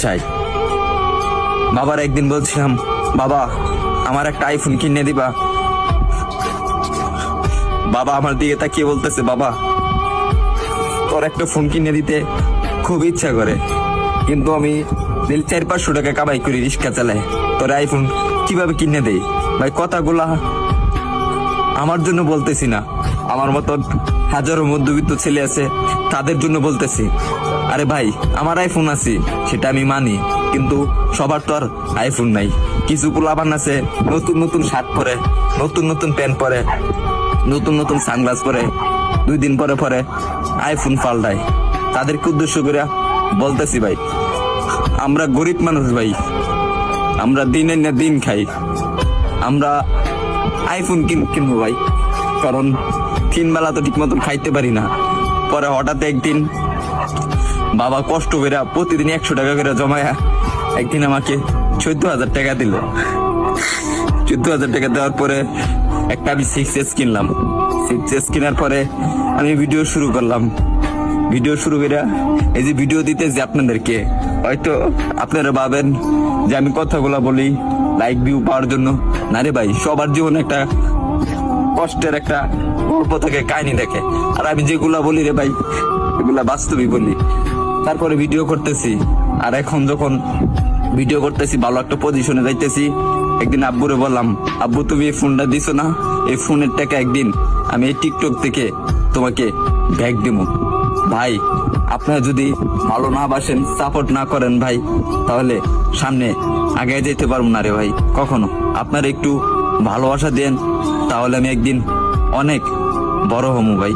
চাই। বাবার একদিন বলছিলাম, বাবা আমার একটা আইফোন কিনে দিবা। বাবা আমার দিকে তাকিয়ে বলতেছে, বাবা তোর একটা ফোন কিনে দিতে খুব ইচ্ছা করে, কিন্তু আমি 400-500 টাকা কামাই করি, রিক্সা চালাই, তোর আইফোন কিভাবে কিনে দেই? ভাই কথাগুলা আমার জন্য বলতেছি না, আমার মতন হাজারো মধ্যবিত্ত ছেলে আছে তাদের জন্য বলতেছি। আরে ভাই আমার আইফোন আছে সেটা আমি মানি, কিন্তু সবার তো আর আইফোন নাই। কিছু পোলাপান আছে নতুন নতুন শার্ট পরে, নতুন নতুন প্যান্ট পরে, নতুন নতুন সানগ্লাস পরে, 2 দিন পরে পরে আইফোন পাল্টায়। তাদেরকে উদ্দেশ্য করে বলতেছি, ভাই আমরা গরিব মানুষ ভাই, আমরা দিনের না দিন খাই, আমরা আইফোন কিনবো ভাই, কারণ 3 বেলা তো ঠিক মতন খাইতে পারি না। পরে হঠাৎ একদিন বাবা কষ্ট করে প্রতিদিন 100 টাকা করে জমায়া একদিন আমাকে 14,000 টাকা দিল। 14,000 টাকা দেওয়ার পরে একটা আমি 6S কিনলাম। 6S কেনার পরে আমি ভিডিও শুরু করলাম। ভিডিও শুরু করে এই যে ভিডিও দিতেছি আপনাদেরকে, হয়তো আপনারা ভাবেন যে আমি কথাগুলা বলি লাইক ভিউ পাওয়ার জন্য। না রে ভাই, সবার জীবনে একটা কষ্টের একটা গল্প থাকে, কাহিনী থাকে, আর আমি যেগুলা বলি রে ভাই এগুলা বাস্তবই বলি। তারপরে ভিডিও করতেছি, আর এখন যখন ভিডিও করতেছি ভালো একটা পজিশনে যাইতেছি, একদিন আব্বুরে বললাম, আব্বু তুমি এই ফোনটা দিছো না, এই ফোনের টাকা একদিন আমি এই টিকটক থেকে তোমাকে ব্যাগ দিব। ভাই আপনারা যদি ভালো না বাসেন, সাপোর্ট না করেন ভাই, তাহলে সামনে আগে যেতে পারবো না রে ভাই কখনো। আপনারা একটু ভালোবাসা দেন, তাহলে আমি একদিন অনেক বড় হবো ভাই।